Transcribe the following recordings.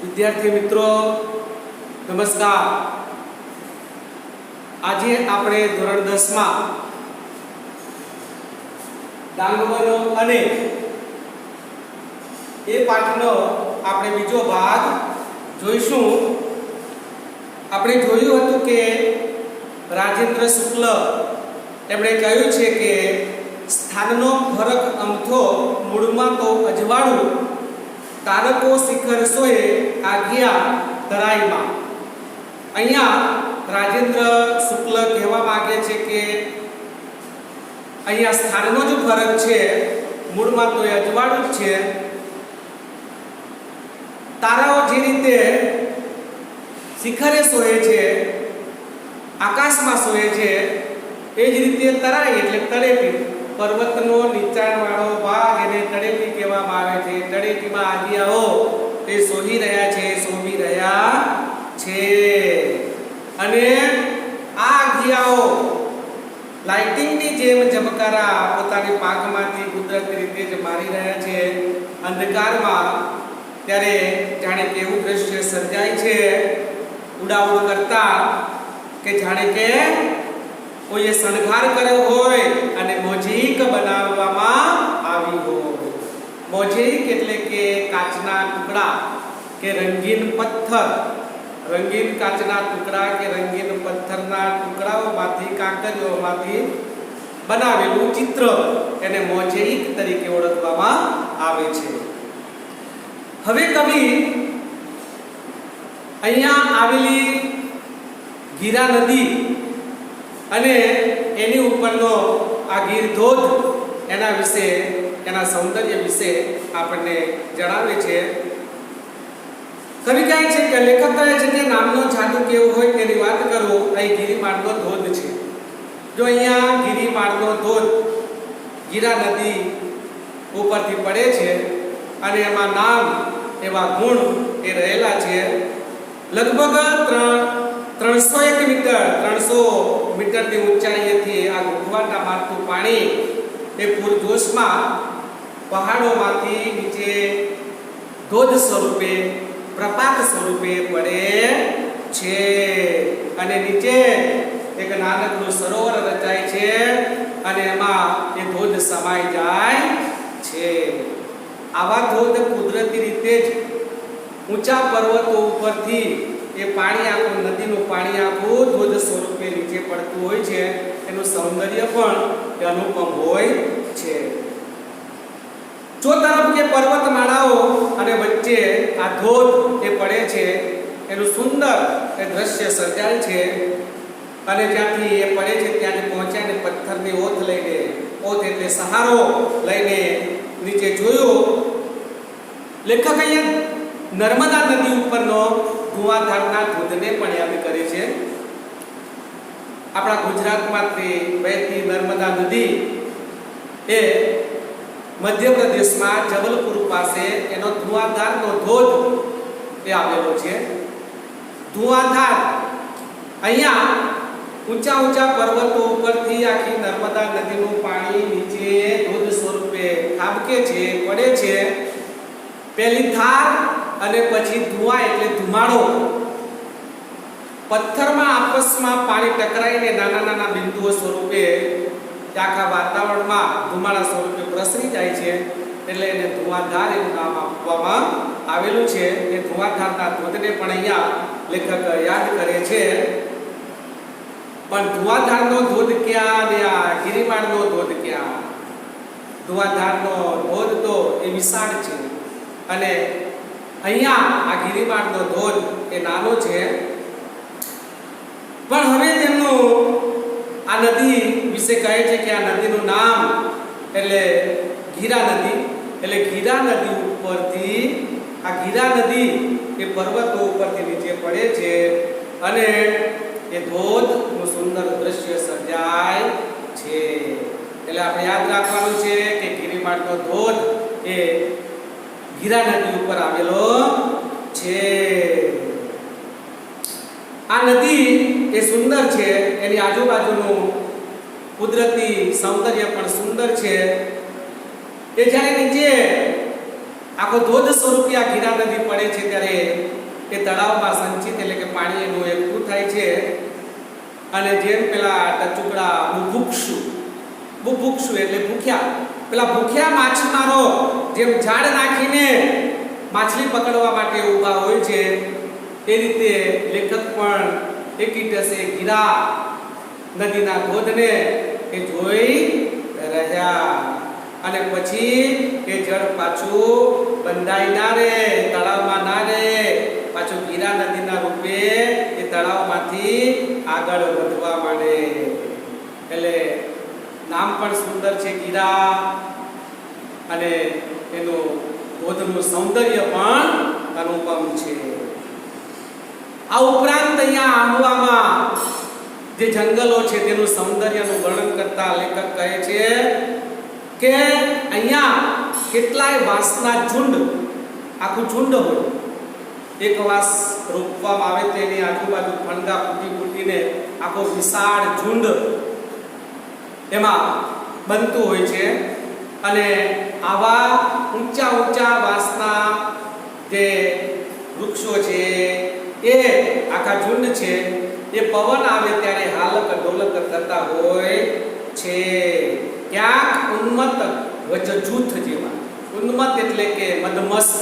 વિદ્યાર્થી મિત્રો નમસ્કાર। આજે આપણે ધોરણ 10 માં ડાંગવનો અને એ પાઠનો આપણે બીજો ભાગ જોઈશું। આપણે જોયું હતું કે રાજેન્દ્ર શુક્લ એમણે કહ્યું છે કે સ્થાનનો ફરક અમથો મૂળમાં તો અજવાળું તારકો શિખર સોએ આજ્ઞા ધરાઈમાં। અહીંયા રાજેન્દ્ર શુક્લ કહેવા માંગે છે કે અહીંયા સ્થાનનો જ ફરક છે, મૂળમાં તો એ અજવાળું જ છે। તારાઓ જે રીતે શિખરે સોએ છે, આકાશમાં સોએ છે, એ જ રીતે તરાઈ એટલે તળેટી, પર્વતનો નીચાણવાળો ભાગ એને તળેટી કહેવામાં આવે છે। તળેટીમાં આજ્ઞાઓ એ સોહી રહ્યા છે, શોભી રહ્યા છે। અને આ આજ્ઞાઓ લાઇટિંગની જેમ ઝબકારા પોતાની પાંખમાંથી કુદરતી રીતે જ મારી રહ્યા છે અંધકારમાં। ત્યારે જાણે કે એવું દ્રશ્ય સર્જાય છે ઉડાઉડ કરતા કે જાણે કે કોઈએ શણગાર કર્યો હોય અને મોઝેઇક બનાવવામાં આવી હોય। મોઝેઇક એટલે કે કાચના ટુકડા કે રંગીન પથ્થર, રંગીન કાચના ટુકડા કે રંગીન પથ્થરના ટુકડાઓમાંથી, કાંકરીઓમાંથી બનાવેલું ચિત્ર એને મોઝેઇક તરીકે ઓળખવામાં આવે છે। હવે કવિ અહીંયા આવેલી ગીરા નદી અને એની ઉપરનો આ ગીર ધોધ એના વિશે, એના સૌંદર્ય વિશે આપણને જણાવે છે। કવિ કહે છે કે લેખક કહે છે કે નામનો જાદુ કેવો હોય તેની વાત કરું। અહીં ગિરિમાળનો ધોધ છે। જો અહીંયા ગિરિમાળનો ધોધ ગીરા નદી ઉપરથી પડે છે અને એમાં નામ એવા ગુણ એ રહેલા છે। લગભગ 301 મીટર 300 મીટરની ઊંચાઈએથી આ ગુફવાટા મારતું પાણી એ પૂરજોશમાં પહાડોમાંથી નીચે ધોધ સ્વરૂપે, પ્રપાત સ્વરૂપે પડે છે અને નીચે એક નાનકડું સરોવર રચાય છે અને એમાં એ ધોધ સમાઈ જાય છે। આવા ધોધ કુદરતી રીતે જ ઊંચા પર્વતો ઉપરથી એ પાણી આખું, નદીનું પાણી આખું ધોધ સ્વરૂપે નીચે પડતું હોય છે। એનું સૌંદર્ય પણ એ અનુપમ હોય છે। જો તરફ કે પર્વતમાળાઓ અને વચ્ચે આ ધોધ એ પડે છે, એનું સુંદર એ દ્રશ્ય સર્જાય છે અને જ્યાંથી એ પડે છે ત્યાંથી પહોંચ્યા ને પથ્થરની ઓથ લઈને, ઓથ એટલે સહારો લઈને નીચે જોયું। લેખક અહીંયા નર્મદા નદી ઉપરનો ધુઆધારના ધોધને પણ યાદ કરે છે। આપણા ગુજરાતમાંથી વહેતી નર્મદા નદી એ મધ્યપ્રદેશમાં જબલપુર પાસે એનો ધુઆધારનો ધોધ એ આવેલો છે। ધુઆધાર અહીંયા ઊંચા ઊંચા પર્વતો ઉપરથી આખી નર્મદા નદીનું પાણી નીચે ધોધ સ્વરૂપે ખાબકે છે, પડે છે। પહેલી ધાર અને પછી ધુઆ એટલે ધુમાડો, પથ્થરમાં આપસમાં પાણી ટકરાઈને નાના નાના બિંદુઓ સ્વરૂપે આખા વાતાવરણમાં ધુમાડા સ્વરૂપે પ્રસરી જાય છે, એટલે એને ધુઆધાર એવું નામ આપવામાં આવેલું છે। એ ધુઆધારના ધોધને પણ અહીંયા લેખક યાદ કરે છે। પણ ધુઆધારનો ધોધ ક્યાં ને આ ગિરિમાળનો ધોધ ક્યાં? ધુઆધારનો ધોધ તો એ વિશાળ છે અને અહીંયા આ ગિરિમાળનો ધોધ એ નાનો છે। પણ હવે તેમનું આ નદી વિશે કહે છે કે આ નદીનું નામ એટલે ગીરા નદી, એટલે ગીરા નદી ઉપરથી, આ ગીરા નદી એ પર્વતો ઉપરથી નીચે પડે છે અને એ ધોધનું સુંદર દ્રશ્ય સર્જાય છે। એટલે આપણે યાદ રાખવાનું છે કે ગિરિમાળનો ધોધ એ ગીરા નદી ઉપર આવેલો છે। આ નદી એ સુંદર છે, એની આજુબાજુનું કુદરતી સૌંદર્ય પણ સુંદર છે। એ જ્યારે નીચે આખો ધોધ સ્વરૂપી આ ગીરા નદી પડે છે ત્યારે એ તળાવમાં સંચિત એટલે કે પાણી એનું એકઠું થાય છે અને જેમ પેલા ટચુકડા બુભુક્ષુ એટલે ભૂખ્યા, પેલા ભૂખ્યા માછીમારો જેમ ઝાડ નાખીને માછલી પકડવા માટે ઊભા હોય છે એ રીતે લેખક પણ એકીટસે ગીરા નદીના ધોધને એ જોઈ રહ્યા અને પછી એ જળ પાછું બંધાઈ ના રહે, તળાવમાં ના રહે, પાછું ગીરા નદીના રૂપે એ તળાવમાંથી આગળ વધવા માંડે. એટલે નામ પણ સુંદર છે ગીરા અને એનું ધોધનું સૌંદર્ય પણ અનુપમ છે. આ ઉપરાંત અહીંયા આહવામાં જે જંગલો છે તેનું સૌંદર્યનું વર્ણન કરતા લેખક કહે છે કે અહીંયા કેટલાય વાંસના ઝુંડ, આખું ઝુંડ હોય, એક વાંસ રોપવામાં આવે તેની આજુબાજુ ફણગા ફૂટીને આખો વિશાળ ઝુંડ એમાં બનતું હોય છે અને આવા ઊંચા ઊંચા વાંસના જે વૃક્ષો છે એ આખા ઝુંડ છે એ પવન આવે ત્યારે હાલક ઢોલક થતા હોય છે. ક્યાંક ઉન્મત્ત ગજજૂથ જેવા, ઉન્મત્ત એટલે કે મદમસ્ત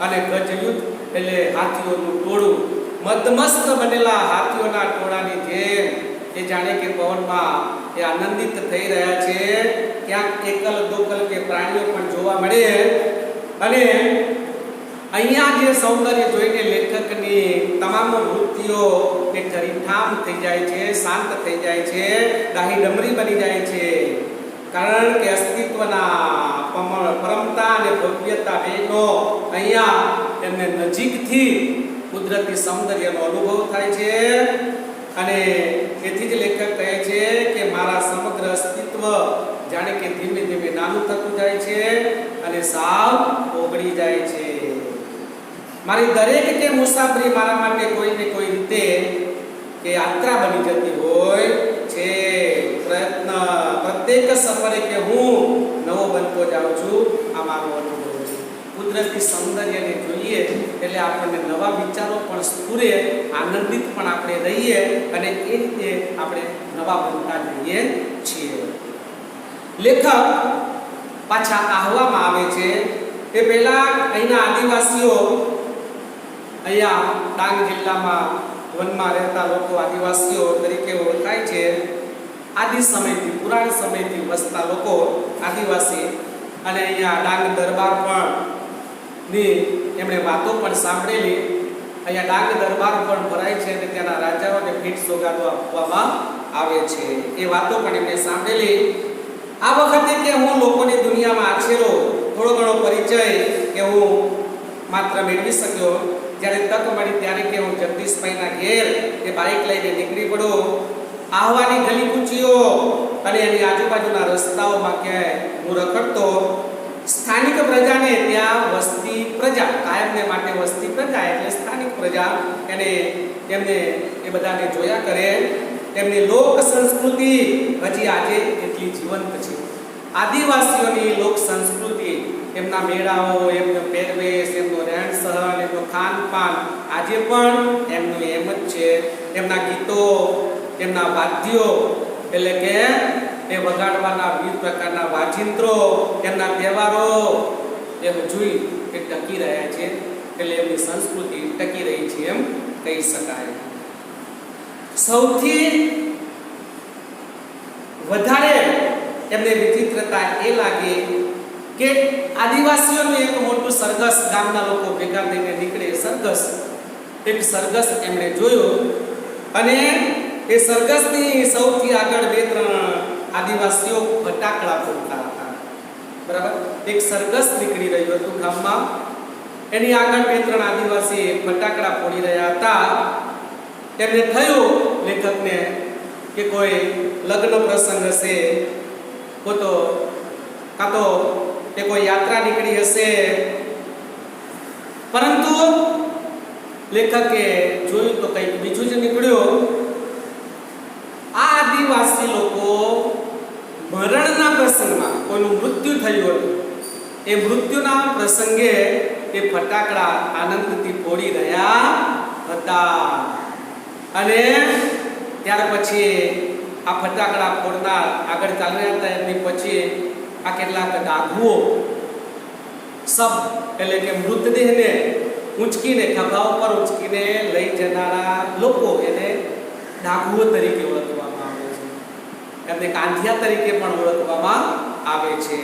અને ગજયુદ્ધ એટલે હાથીઓનું ટોળું, મદમસ્ત બનેલા હાથીઓના ટોળાની જેમ એ જાણે કે પવનમાં એ આનંદિત થઈ રહ્યા છે. ક્યાંક એકલ દોકલ કે પ્રાણીઓ પણ જોવા મળે અને અહીંયા જે સૌંદર્ય જોઈને લેખકની તમામ વૃત્તિઓ એ ઠરીઠામ થઈ જાય છે, શાંત થઈ જાય છે, ડાહી ડમરી બની જાય છે. કારણ કે અસ્તિત્વના પરમતા અને ભવ્યતા બેનો અહીંયા એમને નજીકથી કુદરતી સૌંદર્યનો અનુભવ થાય છે અને તેથી જ લેખક કહે છે કે મારા સમગ્ર અસ્તિત્વ જાણે કે ધીમે ધીમે નાનું થતું જાય છે અને સાવ ઓગળી જાય છે. મારી દરેક કે મુસાફરી મારા માટે કોઈ ને કોઈ રીતે કે યાત્રા બની જતી હોય છે. પ્રયત્ન પ્રત્યેક સફરે કે હું નવો બનતો જાઉં છું, આ મારો અનુભવ છે. કુદરતી સૌંદર્યને જોઈએ એટલે આપણને નવા વિચારો પણ સ્ફુરે, આનંદિત પણ આપણે રહીએ અને એ રીતે આપણે નવા બનતા જઈએ છીએ. લેખક પાછા આહવામાં આવે છે એ પહેલા અહીંના આદિવાસીઓ, અહીંયા ડાંગ જિલ્લામાં વનમાં રહેતા લોકો આદિવાસીઓ તરીકે ઓળખાય છે. આદિ સમયથી, પુરાણ સમયથી વસતા લોકો આદિવાસી અને અહીંયા ડાંગ દરબાર પણ ની એમણે વાતો પણ સાંભળેલી. અહીંયા ડાંગ દરબાર પણ ભરાય છે અને ત્યાંના રાજાઓને ભેટ સોગાદો આપવામાં આવે છે. એ વાતો પણ એમણે સાંભળેલી. આ વખતે કે હું લોકોની દુનિયામાં આછેરો થોડો ઘણો પરિચય કે હું માત્ર મેળવી શક્યો. જ્યારે તક મળી ત્યારે કે હું જગદીશભાઈના ઘેર એ બાઇક લઈને નીકળી પડો. આહવાની ગલી કૂચીઓ અને એની આજુબાજુના રસ્તાઓમાં ક્યાંય હું રખડતો. સ્થાનિક પ્રજાને ત્યાં વસ્તી પ્રજા, કાયમને માટે વસ્તી પ્રજા એટલે સ્થાનિક પ્રજા, એને એમને એ બધાને જોયા કરે. તેમની લોક સંસ્કૃતિ હજી આજે એટલી જીવંત છે. આદિવાસીઓની લોક સંસ્કૃતિ, એમના મેળાઓ, એમનો પહેરવેશ, એમનો રહેણ સહન, એમનો ખાનપાન આજે પણ એમનું એમ જ છે. એમના ગીતો, એમના વાદ્યો એટલે કે એ વગાડવાના વિવિધ પ્રકારના વાજિંત્રો, એમના તહેવારો એ હજુય એ ટકી રહ્યા છે. એટલે એમની સંસ્કૃતિ ટકી રહી છે એમ કહી શકાય. સૌથી વધારે એમને વિચિત્રતા એ લાગે કે આદિવાસીઓનું એક મોટું સરઘસ, ગામના લોકો ભેગા થઈને નીકળે સરઘસ, એક સરઘસ એમણે જોયું અને એ સરઘસની સૌથી આગળ બે ત્રણ આદિવાસીઓ ફટાકડા ફોડતા હતા. બરાબર, એક સરઘસ નીકળી રહ્યું હતું ગામમાં, એની આગળ બે ત્રણ આદિવાસી ફટાકડા ફોડી રહ્યા હતા. એમને થયું લેખકને કે કોઈ લગ્ન પ્રસંગ હશે, કાં તો કે કોઈ યાત્રા નીકળી હશે. પરંતુ લેખકે જોયું તો કંઈક બીજું જ નીકળ્યું. આ આદિવાસી લોકો મરણના પ્રસંગમાં, કોઈનું મૃત્યુ થયું હતું એ મૃત્યુના પ્રસંગે એ ફટાકડા આનંદથી ફોડી રહ્યા હતા. અને ત્યાર પછી આ ફટાકડા ફોડનાર આગળ ચાલી રહ્યા હતા. એમની પછી આ કેટલાક ડાઘુઓ શબ્દ એટલે કે મૃતદેહને ઊંચકીને ખભા ઉપર ઊંચકીને લઈ જનારા લોકો એને ડાઘુઓ તરીકે ઓળખવામાં આવે છે. એમને કાંધિયા તરીકે પણ ઓળખવામાં આવે છે.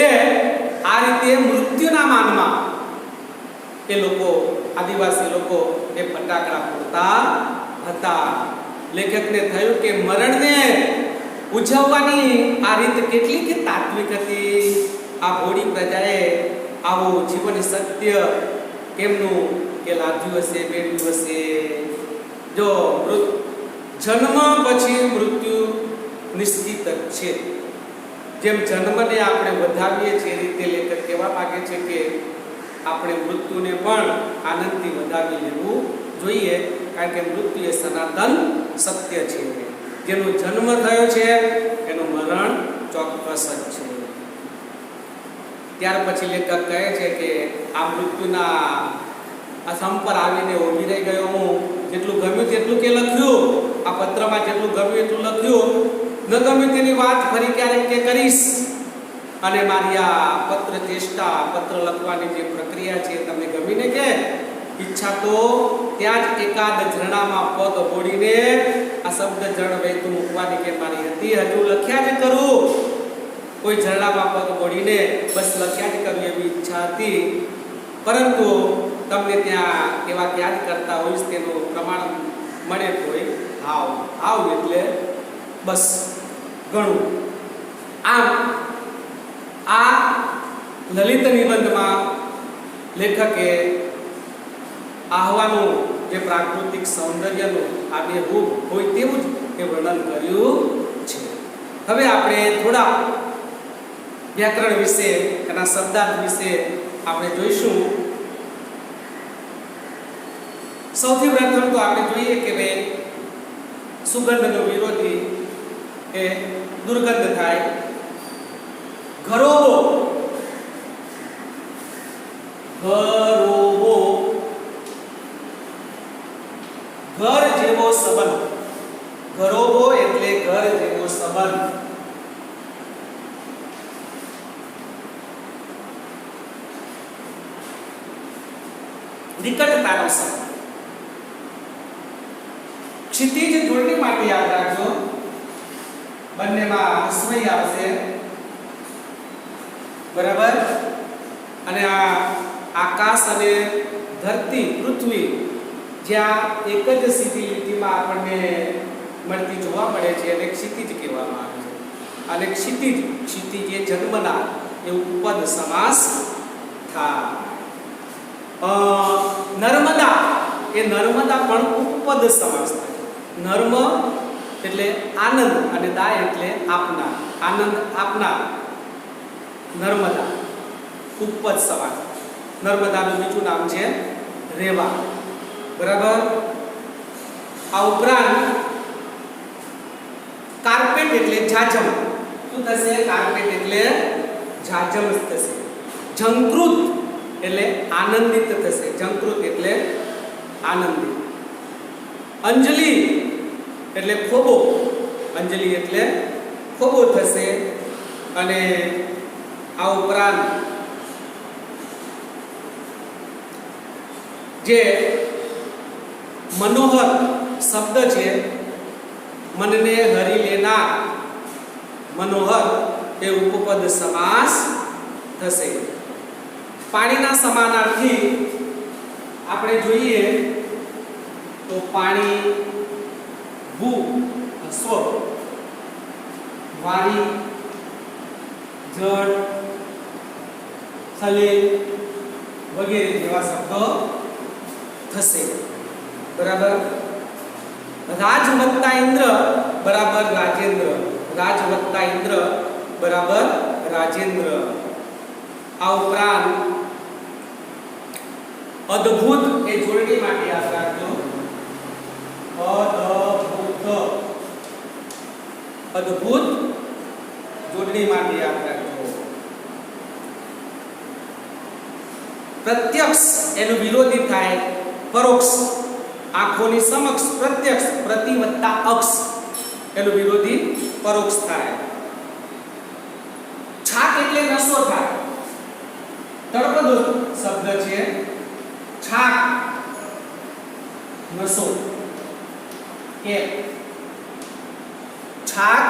એ આ રીતે મૃત્યુના માનમાં એ લોકો આદિવાસી લોકો એ ફટાકડા ફોડતા હતા. લેખકને થયું કે મરણને ઉજવવાની આ રીત કેટલી કે તાત્વિક હતી. આ ભોળી પ્રજાએ આવું જીવન સત્ય કેમનું કે લાદ્યું હશે, મેળવ્યું હશે. જો જન્મ પછી મૃત્યુ નિશ્ચિત છે. જેમ જન્મને આપણે વધાવીએ છીએ એ રીતે લેખક કહેવા માંગે છે કે આપણે મૃત્યુને પણ આનંદથી વધાવી લેવું જોઈએ. કારણ કે મૃત્યુ એ સનાતન સત્ય છે. જેનો જન્મ થયો છે એનું મરણ ચોક્કસ જ છે. ત્યાર પછી લેખક કહે છે કે આ મૃત્યુના આ સમ પર આવીને ઊભી રહી ગયો હું. જેટલું ગમ્યું તેટલું કે લખ્યું, આ પત્રમાં જેટલું ગમ્યું એટલું લખ્યું. ન ગમ્યું તેની વાત ફરી ક્યારેક કે કરીશ. અને મારી આ પત્ર ચેષ્ટા, પત્ર લખવાની જે પ્રક્રિયા છે તમને ગમીને કે ઈચ્છા તો ત્યાં જ એકાદ ઝરણામાં પગ બોડીને આ શબ્દ જળ વહેતું મૂકવાની કે મારી હતી. હજુ લખ્યા જ કરું, કોઈ ઝરણામાં પગ બોડીને બસ લખ્યા જ કરવી એવી ઈચ્છા હતી. પરંતુ તમને ત્યાં એવા યાદ કરતા હોઈશ તેનું પ્રમાણ મળે તોય હાવ એટલે બસ ઘણું. આમ આ લલિત નિબંધમાં લેખકે આહવાનું જે પ્રાકૃતિક સૌંદર્યનું આબેહૂબ હોય તેવું જ એ વર્ણન કર્યું છે. હવે આપણે થોડા વ્યાકરણ વિશે, એના શબ્દાર્થ વિશે આપણે જોઈશું. સૌથી પ્રથમ તો આપણે જોઈએ કે ભાઈ સુગંધનો વિરોધી એ દુર્ગંધ થાય. ઘરોબો, ઘરોબો, ઘર જેવો સંબંધ. ઘરોબો એટલે ઘર જેવો સંબંધ. નિકટતાનો સંબંધ. ક્ષિતિજ જોડણી માટે યાદ રાખજો, બંનેમાં હસ્વઈ આવશે, બરાબર. અને આ આકાશ અને ધરતી, પૃથ્વી જ્યાં એક જ સીધી લીટીમાં આપણને મળતી જોવા મળે છે અને ક્ષિતિજ કહેવામાં આવે છે. અને ક્ષિતિજ એ જન્મના એવું પદ સમાસ થાય. નર્મદા એ નર્મદા પણ ઉપપદ સમાસ થાય. નર્મ એટલે આનંદ અને દા એટલે આપનાર, આનંદ આપનાર. નર્મદા ઉપપદ સમાસ. નર્મદાનું બીજું નામ છે રેવા, બરાબર. આ ઉપરાંત કાર્પેટ એટલે જાજમ. શું થશે? કાર્પેટ એટલે જાજમ થશે. ઝંકૃત એટલે આનંદિત થશે. ઝંકૃત એટલે આનંદિત. અંજલિ એટલે ખોબો. અંજલિ એટલે ખોબો થશે. અને આ ઉપરાંત જે મનોહર શબ્દ છે, મનને હરી લેનાર, મનોહર એ ઉપપદ સમાસ થશે. પાણીના સમાનાર્થી આપણે જોઈએ તો પાણી ભૂ સ્વ, વાણી જળ, સલીલ વગેરે જેવા શબ્દો થશે, બરાબર. રાજ વત્તા ઇન્દ્ર બરાબર રાજેન્દ્ર. રાજ વત્તા ઇન્દ્ર બરાબર રાજેન્દ્ર. આ ઉપરાંત અદ્ભુત એ જોડણી માટે યાદ રાખજો. અદ્ભુત જોડણી માટે યાદ રાખજો. પ્રત્યક્ષ એનું વિરોધી થાય પરોક્ષ. આંખોની સમક્ષ પ્રત્યક્ષ, પ્રતિ વત્તા અક્ષ એનું વિરોધી પરોક્ષ થાય. છાક એટલે નશો થાય. તળપદો શબ્દ છે છાક, નશો. કેપ, છાક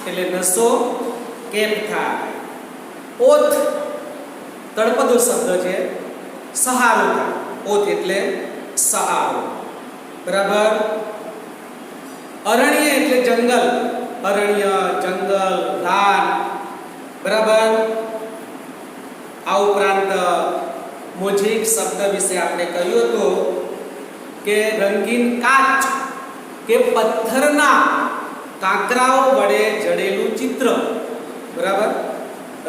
એટલે નશો, કેપ થાય. ઓથ તળપદો શબ્દ છે સહારો થાય. ઓથ એટલે સહારો. બરાબર. અરણ્ય એટલે જંગલ. અરણ્ય, જંગલ, રાન. બરાબર. આ ઉપરાંત મોઝેઇક શબ્દ વિશે આપણે કહ્યું હતું કે રંગીન કાચ કે પથ્થરના કાંકરાઓ વડે જડેલું ચિત્ર. બરાબર.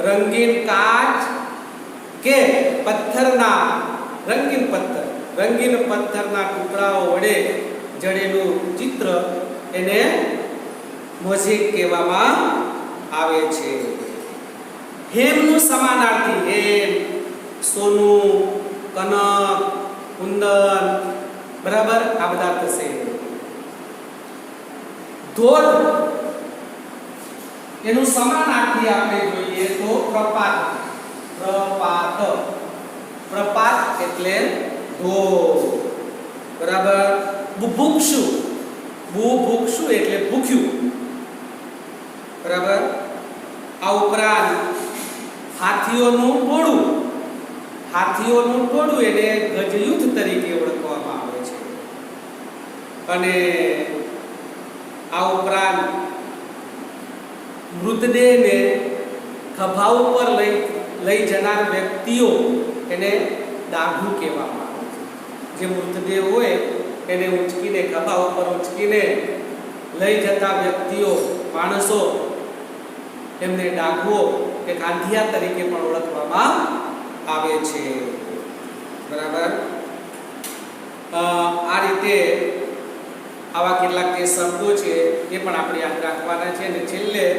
રંગીન કાચ કે પથ્થરના, રંગીન પથ્થરના ટુકડાઓ વડે જડેલું ચિત્ર એને મોઝેઇક કહેવામાં આવે છે. હેમનું સમાનાર્થી હેમ, સોનું, કનક, કુંદન. બરાબર. આ બધા થશે. ધોધ એનું સમાનાર્થી આપણે જોઈએ તો પ્રપાત. પ્રપાત એટલે ધોધ. બરાબર. બુભુક્ષુ એટલે ભૂખ્યું. બરાબર. આ ઉપરાંત હાથીઓનું ટોળું એને ગજયુદ્ધ તરીકે ઓળખવામાં આવે છે. અને આ ઉપરાંત મૃતદેહને ખભા ઉપર લઈ જનાર વ્યક્તિઓ એને ડાઘુ કહેવામાં આવે છે. જે મૃતદેહ હોય એને ઉંચકીને, ખભા ઉપર ઉંચકીને લઈ જતા વ્યક્તિઓ, માણસો, એમને ડાઘુઓ કે કાંધિયા તરીકે પણ ઓળખવામાં આવે છે. બરાબર. આ રીતે આવા કેટલાક જે શબ્દો છે એ પણ આપણે યાદ રાખવાના છે. અને છેલ્લે